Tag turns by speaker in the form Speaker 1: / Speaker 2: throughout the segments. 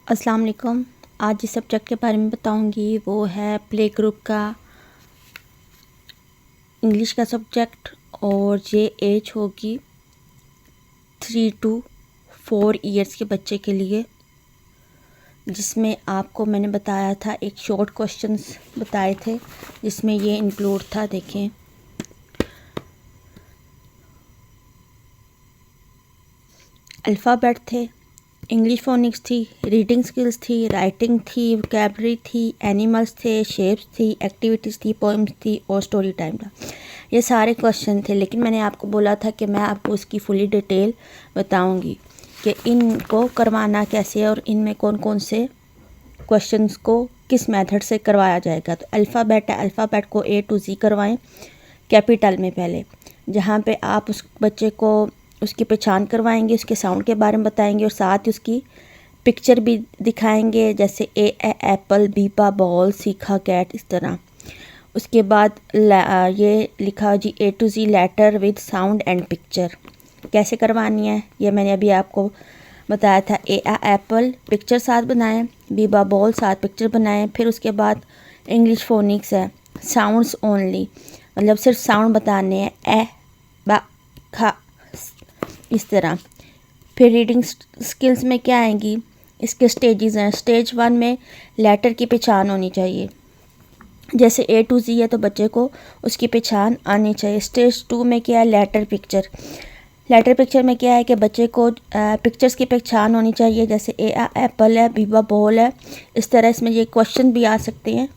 Speaker 1: अस्सलाम वालेकुम। आज जिस सब्जेक्ट के बारे में बताऊंगी वो है प्ले ग्रुप का इंग्लिश का सब्जेक्ट, और ये एज होगी 3 to 4 इयर्स के बच्चे के लिए, जिसमें आपको मैंने बताया था एक शॉर्ट क्वेश्चंस बताए थे जिसमें ये इंक्लूड था। देखें, अल्फ़ाबेट थे, इंग्लिश फोनिक्स थी, रीडिंग स्किल्स थी, राइटिंग थी, वोकैबलरी थी, एनिमल्स थे, शेप्स थी, एक्टिविटीज़ थी, पोएम्स थी और स्टोरी टाइम था। ये सारे क्वेश्चन थे, लेकिन मैंने आपको बोला था कि मैं आपको उसकी फुली डिटेल बताऊंगी कि इनको करवाना कैसे है और इनमें कौन कौन से क्वेश्चंस को किस मेथड से करवाया जाएगा। तो अल्फ़ाबेट है, अल्फ़ाबेट को A to Z करवाएं कैपिटल में पहले, जहाँ पे आप उस बच्चे को उसकी पहचान करवाएंगे, उसके साउंड के बारे में बताएंगे और साथ ही उसकी पिक्चर भी दिखाएंगे, जैसे A apple, B ball, C cat, इस तरह। उसके बाद ये लिखा जी A to Z letter with sound and picture कैसे करवानी है, ये मैंने अभी आपको बताया था। ए एप्पल पिक्चर साथ बनाएं, बी बॉल साथ पिक्चर बनाएं। फिर उसके बाद इंग्लिश फोनिक्स है, साउंड्स ओनली, मतलब सिर्फ साउंड बताने हैं, ए बा खा, इस तरह। फिर रीडिंग स्किल्स में क्या आएंगी, इसके स्टेजेस हैं। स्टेज 1 में लेटर की पहचान होनी चाहिए, जैसे A to Z है तो बच्चे को उसकी पहचान आनी चाहिए। स्टेज 2 में क्या है, लेटर पिक्चर। लेटर पिक्चर में क्या है कि बच्चे को पिक्चर्स की पहचान होनी चाहिए, जैसे ए एप्पल है, बी बॉल है, इस तरह। इसमें ये क्वेश्चन भी आ सकते हैं।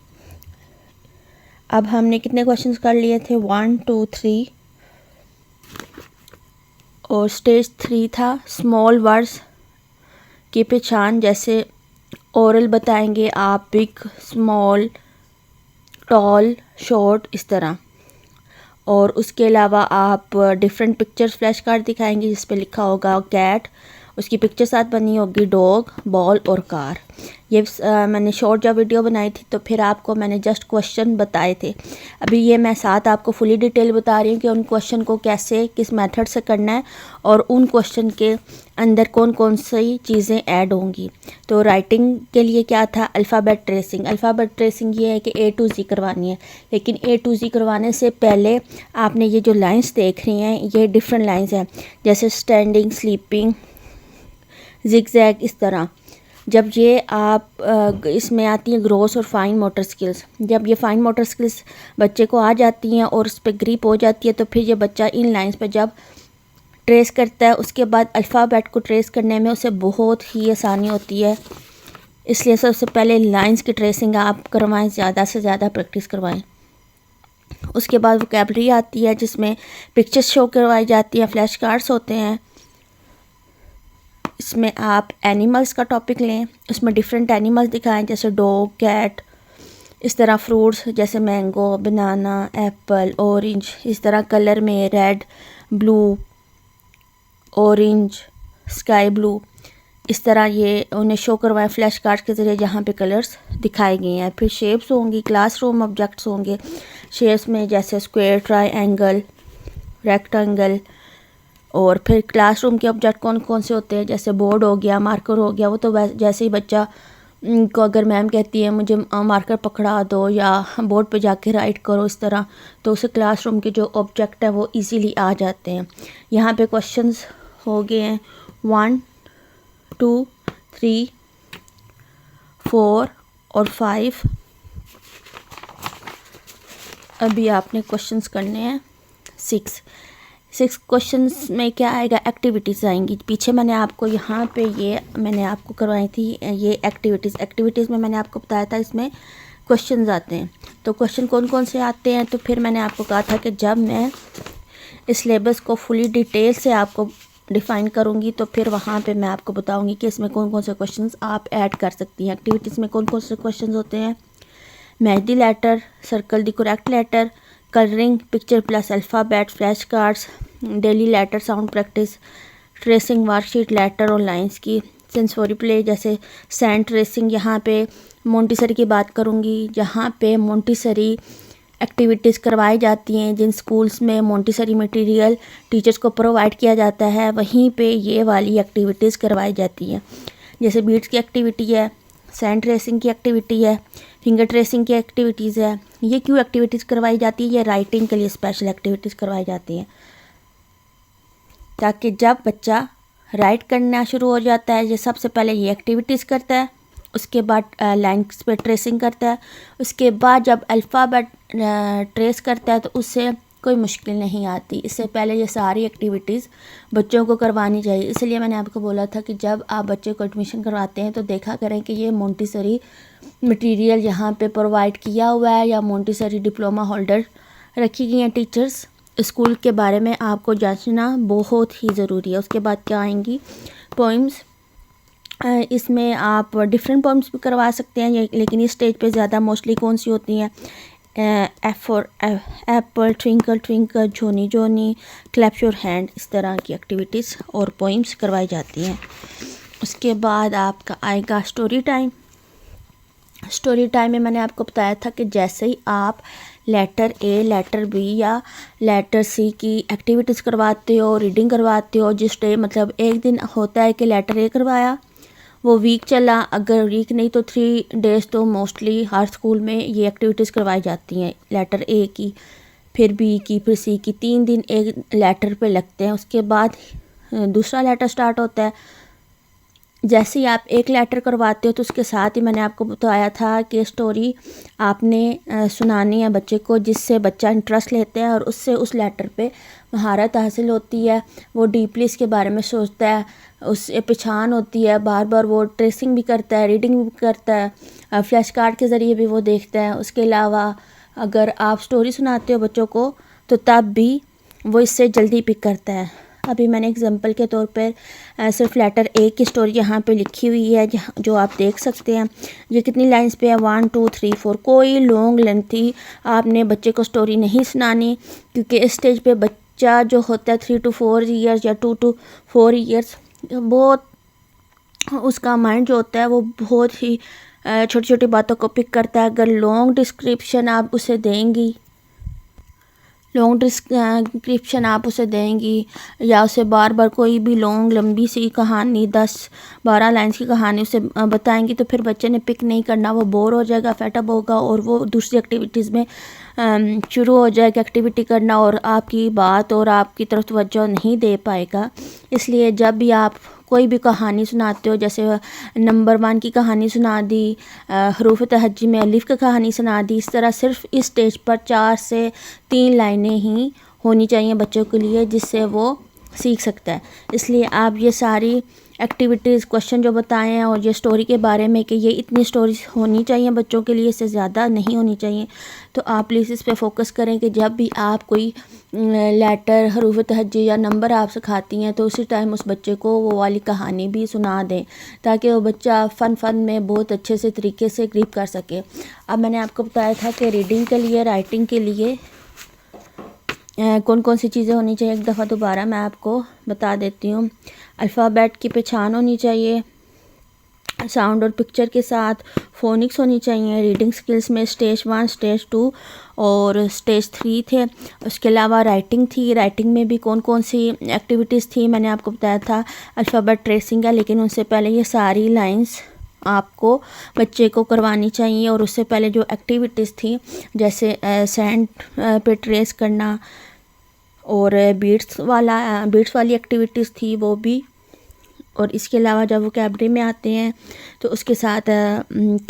Speaker 1: अब हमने कितने क्वेश्चंस कर लिए थे, 1 2 3, और स्टेज 3 था स्मॉल वर्ड्स की पहचान, जैसे ओरल बताएंगे आप, बिग, स्मॉल, टॉल, शॉर्ट, इस तरह। और उसके अलावा आप डिफरेंट पिक्चर्स फ्लैश कार्ड दिखाएंगे जिस पे लिखा होगा कैट, उसकी पिक्चर साथ बनी होगी डॉग, बॉल और कार। ये मैंने शॉर्ट जब वीडियो बनाई थी तो फिर आपको मैंने जस्ट क्वेश्चन बताए थे। अभी ये मैं साथ आपको फुली डिटेल बता रही हूँ कि उन क्वेश्चन को कैसे किस मेथड से करना है और उन क्वेश्चन के अंदर कौन कौन सी चीज़ें ऐड होंगी। तो राइटिंग के लिए क्या था, अल्फ़ाबेट ट्रेसिंग। अल्फ़ाबेट ट्रेसिंग ये है कि A to Z करवानी है, लेकिन A to Z करवाने से पहले आपने ये जो लाइंस देख रही हैं ये डिफरेंट लाइंस हैं, जैसे स्टैंडिंग, स्लीपिंग, जिगजैग, इस तरह। जब ये आप इसमें आती है ग्रॉस और फाइन मोटर स्किल्स, जब ये फाइन मोटर स्किल्स बच्चे को आ जाती हैं और उस पर ग्रिप हो जाती है तो फिर ये बच्चा इन लाइंस पर जब ट्रेस करता है, उसके बाद अल्फ़ाबेट को ट्रेस करने में उसे बहुत ही आसानी होती है। इसलिए सबसे पहले लाइंस की ट्रेसिंग आप करवाएं, ज़्यादा से ज़्यादा प्रैक्टिस करवाएं। उसके बाद वोकैबलरी आती है जिसमें पिक्चर्स शो करवाई जाती हैं, फ्लैश कार्ड्स होते हैं। इसमें आप एनिमल्स का टॉपिक लें, उसमें डिफरेंट एनिमल्स दिखाएं, जैसे डॉग, कैट, इस तरह। फ्रूट्स जैसे मैंगो, बनाना, एप्पल, ऑरेंज, इस तरह। कलर में red, blue, orange, sky blue, इस तरह ये उन्हें शो करवाएं फ्लैश कार्ड के ज़रिए जहाँ पे कलर्स दिखाए गए हैं। फिर शेप्स होंगी, क्लासरूम ऑब्जेक्ट्स होंगे। शेप्स में जैसे स्क्वायर, ट्रायंगल, रेक्टेंगल। और फिर क्लासरूम के ऑब्जेक्ट कौन कौन से होते हैं, जैसे बोर्ड हो गया, मार्कर हो गया। वो तो जैसे ही बच्चा को अगर मैम कहती है मुझे मार्कर पकड़ा दो या बोर्ड पे जाके राइट करो, इस तरह, तो उसे क्लासरूम के जो ऑब्जेक्ट है वो इजीली आ जाते हैं। यहाँ पे क्वेश्चंस हो गए हैं 1 2 3 4 और 5। अभी आपने क्वेश्चंस करने हैं 6 क्वेश्चंस में क्या आएगा, एक्टिविटीज़ आएंगी। पीछे मैंने आपको यहाँ पे ये मैंने आपको करवाई थी ये एक्टिविटीज़ में मैंने आपको बताया था इसमें क्वेश्चंस आते हैं। तो क्वेश्चन कौन कौन से आते हैं, तो फिर मैंने आपको कहा था कि जब मैं इस सिलेबस को फुली डिटेल से आपको डिफ़ाइन करूँगी तो फिर वहाँ पे मैं आपको बताऊँगी कि इसमें कौन कौन से क्वेश्चंस आप ऐड कर सकती हैं। एक्टिविटीज़ में कौन कौन से क्वेश्चंस होते हैं, match the letter, circle the correct letter, colouring, picture plus alphabet, flash cards, daily letter sound practice, tracing worksheet letter और लाइंस की, सेंसोरी प्ले जैसे सैंड ट्रेसिंग। यहाँ पे मोंटेसरी की बात करूँगी, जहाँ पे मोंटेसरी एक्टिविटीज़ करवाई जाती हैं, जिन स्कूल्स में मोंटेसरी मटेरियल टीचर्स को प्रोवाइड किया जाता है वहीं पे ये वाली एक्टिविटीज़ करवाई जाती हैं। जैसे बीट्स की एक्टिविटी है, सैंड ट्रेसिंग की एक्टिविटी है, फिंगर ट्रेसिंग की एक्टिविटीज़ है। ये क्यों एक्टिविटीज़ करवाई जाती है? ये राइटिंग के लिए स्पेशल एक्टिविटीज़ करवाई जाती हैं, ताकि जब बच्चा राइट करना शुरू हो जाता है, ये सबसे पहले ये एक्टिविटीज़ करता है, उसके बाद लाइन्स पे ट्रेसिंग करता है, उसके बाद जब अल्फ़ाबेट ट्रेस करता है तो उससे कोई मुश्किल नहीं आती। इससे पहले ये सारी एक्टिविटीज़ बच्चों को करवानी चाहिए। इसलिए मैंने आपको बोला था कि जब आप बच्चे को एडमिशन करवाते हैं तो देखा करें कि ये मोंटेसरी मटेरियल यहाँ पे प्रोवाइड किया हुआ है या मोंटेसरी डिप्लोमा होल्डर रखी गई हैं टीचर्स। स्कूल के बारे में आपको जांचना बहुत ही ज़रूरी है। उसके बाद क्या आएंगी? पोइम्स। इसमें आप डिफरेंट पोइम्स भी करवा सकते हैं, लेकिन इस स्टेज पे ज़्यादा मोस्टली कौन सी होती हैं? F for Apple, twinkle twinkle, Johnny Johnny, clap your hand, इस तरह की एक्टिविटीज़ और पोइम्स करवाई जाती हैं। उसके बाद आपका आएगा स्टोरी टाइम। स्टोरी टाइम में मैंने आपको बताया था कि जैसे ही आप लेटर ए, लेटर बी या लेटर सी की एक्टिविटीज़ करवाते हो, रीडिंग करवाते हो, जिस डे मतलब एक दिन होता है कि लेटर ए करवाया, वो वीक चला, अगर वीक नहीं तो 3 डेज़ तो मोस्टली हर स्कूल में ये एक्टिविटीज़ करवाई जाती हैं। लेटर ए की, फिर बी की, फिर सी की, 3 दिन एक लेटर पे लगते हैं। उसके बाद दूसरा लेटर स्टार्ट होता है। जैसे ही आप एक लेटर करवाते हो तो उसके साथ ही मैंने आपको बताया था कि स्टोरी आपने सुनानी है बच्चे को, जिससे बच्चा इंटरेस्ट लेता है और उससे उस लेटर पे महारत हासिल होती है। वो डीपली इसके बारे में सोचता है, उससे पहचान होती है, बार बार वो ट्रेसिंग भी करता है, रीडिंग भी करता है, फ्लैश कार्ड के ज़रिए भी वो देखता है। उसके अलावा अगर आप स्टोरी सुनाते हो बच्चों को तो तब भी वो इससे जल्दी पिक करता है। अभी मैंने एग्जांपल के तौर पर सिर्फ लेटर ए की स्टोरी यहाँ पे लिखी हुई है, जो आप देख सकते हैं। ये कितनी लाइंस पे है? 1 2 3 4। कोई लॉन्ग लेंथी आपने बच्चे को स्टोरी नहीं सुनानी, क्योंकि इस स्टेज पे बच्चा जो होता है 3 to 4 ईयर्स या 2 to 4 ईयर्स, बहुत उसका माइंड जो होता है वो बहुत ही छोटी छोटी बातों को पिक करता है। अगर लॉन्ग डिस्क्रिप्शन आप उसे देंगी, लॉन्ग डिस्क्रिप्शन आप उसे देंगी या उसे बार बार कोई भी लॉन्ग लंबी सी कहानी 10-12 लाइन्स की कहानी उसे बताएंगी तो फिर बच्चे ने पिक नहीं करना, वो बोर हो जाएगा, फेटअप होगा और वो दूसरी एक्टिविटीज़ में शुरू हो जाएगा एक्टिविटी करना और आपकी बात और आपकी तरफ तवज्जो नहीं दे पाएगा। इसलिए जब भी आप कोई भी कहानी सुनाते हो, जैसे नंबर 1 की कहानी सुना दी, हरूफ तहज्जी में अलिफ की कहानी सुना दी, इस तरह सिर्फ इस स्टेज पर 4 से 3 लाइनें ही होनी चाहिए बच्चों के लिए, जिससे वो सीख सकता है। इसलिए आप ये सारी एक्टिविटीज़, क्वेश्चन जो बताए हैं और ये स्टोरी के बारे में कि ये इतनी स्टोरीज होनी चाहिए बच्चों के लिए, इससे ज़्यादा नहीं होनी चाहिए, तो आप प्लीज़ इस पे फोकस करें कि जब भी आप कोई लेटर, हरूफ तहज्जी या नंबर आप सिखाती हैं तो उसी टाइम उस बच्चे को वो वाली कहानी भी सुना दें, ताकि वो बच्चा फ़न में बहुत अच्छे से तरीके से ग्रिप कर सके। अब मैंने आपको बताया था कि रीडिंग के लिए, राइटिंग के लिए कौन कौन सी चीज़ें होनी चाहिए। एक दफ़ा दोबारा मैं आपको बता देती हूँ। अल्फ़ाबेट की पहचान होनी चाहिए साउंड और पिक्चर के साथ, फोनिक्स होनी चाहिए। रीडिंग स्किल्स में स्टेज 1, स्टेज 2 और स्टेज 3 थे। उसके अलावा राइटिंग थी। राइटिंग में भी कौन कौन सी एक्टिविटीज़ थी मैंने आपको बताया था। अल्फ़ाबेट ट्रेसिंग है, लेकिन उससे पहले ये सारी लाइंस आपको बच्चे को करवानी चाहिए। और उससे पहले जो एक्टिविटीज़ थी, जैसे सैंड पे ट्रेस करना और बीट्स वाली एक्टिविटीज़ थी वो भी। और इसके अलावा जब वोकैबलरी में आते हैं तो उसके साथ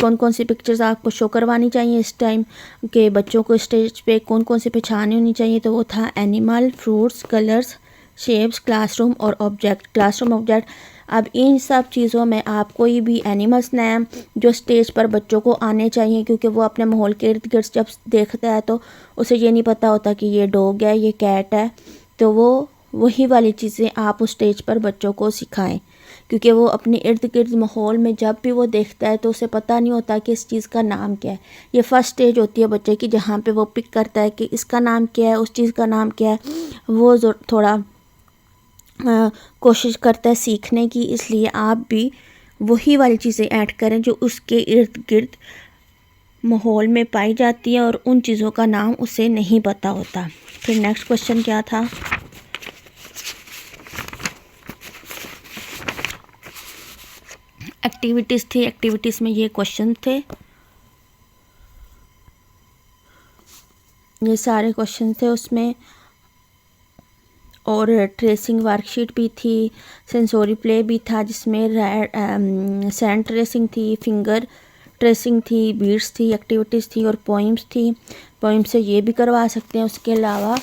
Speaker 1: कौन कौन सी पिक्चर्स आपको शो करवानी चाहिए इस टाइम के बच्चों को स्टेज पे कौन कौन सी पहचान होनी चाहिए, तो वो था animal, fruits, colours, shapes, classroom और ऑब्जेक्ट। क्लासरूम, ऑब्जेक्ट, अब इन सब चीज़ों में आप कोई भी एनिमल्स नेम जो स्टेज पर बच्चों को आने चाहिए, क्योंकि वो अपने माहौल के इर्द गिर्द जब देखता है तो उसे ये नहीं पता होता कि ये डॉग है, ये कैट है, तो वो वही वाली चीज़ें आप उस स्टेज पर बच्चों को सिखाएं, क्योंकि वो अपने इर्द गिर्द माहौल में जब भी वो देखता है तो उसे पता नहीं होता कि इस चीज़ का नाम क्या है। ये फर्स्ट स्टेज होती है बच्चे की, जहाँ पे वो पिक करता है कि इसका नाम क्या है, उस चीज़ का नाम क्या है। वो थोड़ा कोशिश करता है सीखने की। इसलिए आप भी वही वाली चीज़ें ऐड करें जो उसके इर्द गिर्द माहौल में पाई जाती है और उन चीज़ों का नाम उसे नहीं पता होता। फिर नेक्स्ट क्वेश्चन क्या था? एक्टिविटीज़ थी, एक्टिविटीज़ में ये क्वेश्चन थे, ये सारे क्वेश्चन थे उसमें, और ट्रेसिंग वर्कशीट भी थी, सेंसोरी प्ले भी था जिसमें सैंड ट्रेसिंग थी, फिंगर ट्रेसिंग थी, बीट्स थी, एक्टिविटीज़ थी और पोइम्स थी। पोइम से ये भी करवा सकते हैं। उसके अलावा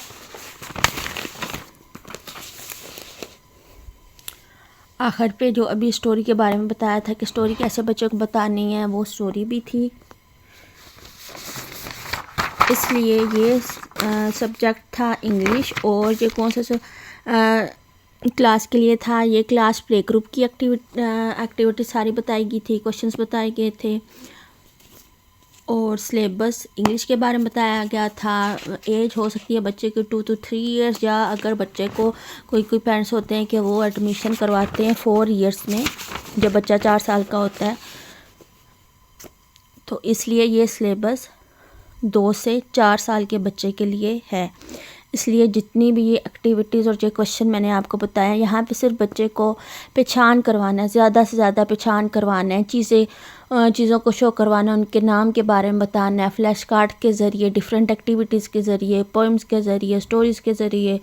Speaker 1: आखिर पे जो अभी स्टोरी के बारे में बताया था कि स्टोरी कैसे बच्चों को बतानी है, वो स्टोरी भी थी। इसलिए ये सब्जेक्ट था इंग्लिश। और ये कौन सा क्लास के लिए था, ये क्लास प्ले ग्रुप की एक्टिविटी सारी बताई गई थी, क्वेश्चंस बताए गए थे और सिलेबस इंग्लिश के बारे में बताया गया था। एज हो सकती है बच्चे की 2 to 3 ईयर्स, या अगर बच्चे को कोई पेरेंट्स होते हैं कि वो एडमिशन करवाते हैं 4 ईयर्स में, जब बच्चा 4 साल का होता है, तो इसलिए ये सिलेबस 2 से 4 साल के बच्चे के लिए है। इसलिए जितनी भी ये एक्टिविटीज़ और जो क्वेश्चन मैंने आपको बताया, यहाँ पे सिर्फ बच्चे को पहचान करवाना है, ज़्यादा से ज़्यादा पहचान करवाना है, चीज़ों को शो करवाना है, उनके नाम के बारे में बताना है, फ्लैश कार्ड के ज़रिए, डिफरेंट एक्टिविटीज़ के ज़रिए, पोइम्स के ज़रिए, स्टोरीज़ के ज़रिए।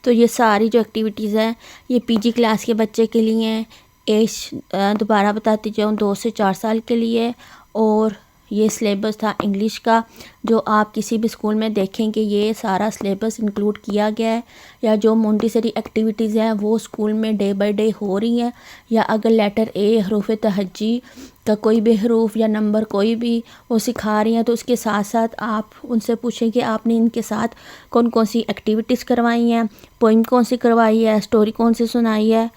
Speaker 1: तो ये सारी जो एक्टिविटीज़ हैं ये पीजी क्लास के बच्चे के लिए हैं। एज दोबारा बताती जाऊँ, 2 से 4 साल के लिए। और ये सिलेबस था इंग्लिश का, जो आप किसी भी स्कूल में देखेंगे ये सारा सिलेबस इंक्लूड किया गया है। या जो मोंटेसरी एक्टिविटीज़ हैं वो स्कूल में डे बाय डे हो रही हैं, या अगर लेटर ए हरूफ तहज्जी का कोई भी हरूफ या नंबर कोई भी वो सिखा रही हैं, तो उसके साथ साथ आप उनसे पूछें कि आपने इनके साथ कौन कौन सी एक्टिविटीज़ करवाई हैं, पोइम कौन सी करवाई है, स्टोरी कौन सी सुनाई है,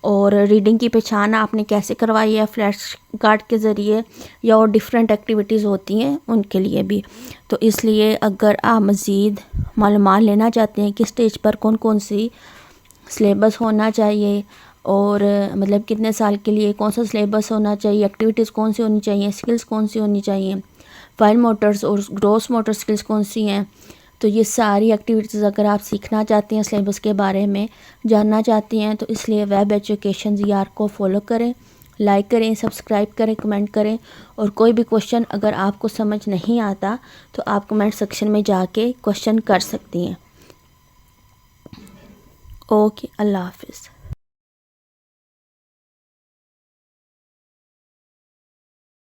Speaker 1: और रीडिंग की पहचान आपने कैसे करवाई है फ्लैश कार्ड के ज़रिए, या और डिफरेंट एक्टिविटीज़ होती हैं उनके लिए भी। तो इसलिए अगर आप मज़ीद मालूमात लेना चाहते हैं कि स्टेज पर कौन कौन सी सिलेबस होना चाहिए, और मतलब कितने साल के लिए कौन सा सिलेबस होना चाहिए, एक्टिविटीज़ कौन सी होनी चाहिए, स्किल्स कौन सी होनी चाहिए, फाइन मोटर्स और ग्रॉस मोटर स्किल्स कौन सी हैं, तो ये सारी एक्टिविटीज़ अगर आप सीखना चाहते हैं, सिलेबस के बारे में जानना चाहती हैं, तो इसलिए वेब एजुकेशन ZR को फॉलो करें, लाइक करें, सब्सक्राइब करें, कमेंट करें। और कोई भी क्वेश्चन अगर आपको समझ नहीं आता तो आप कमेंट सेक्शन में जाके क्वेश्चन कर सकती हैं। ओके, अल्लाह हाफिज़।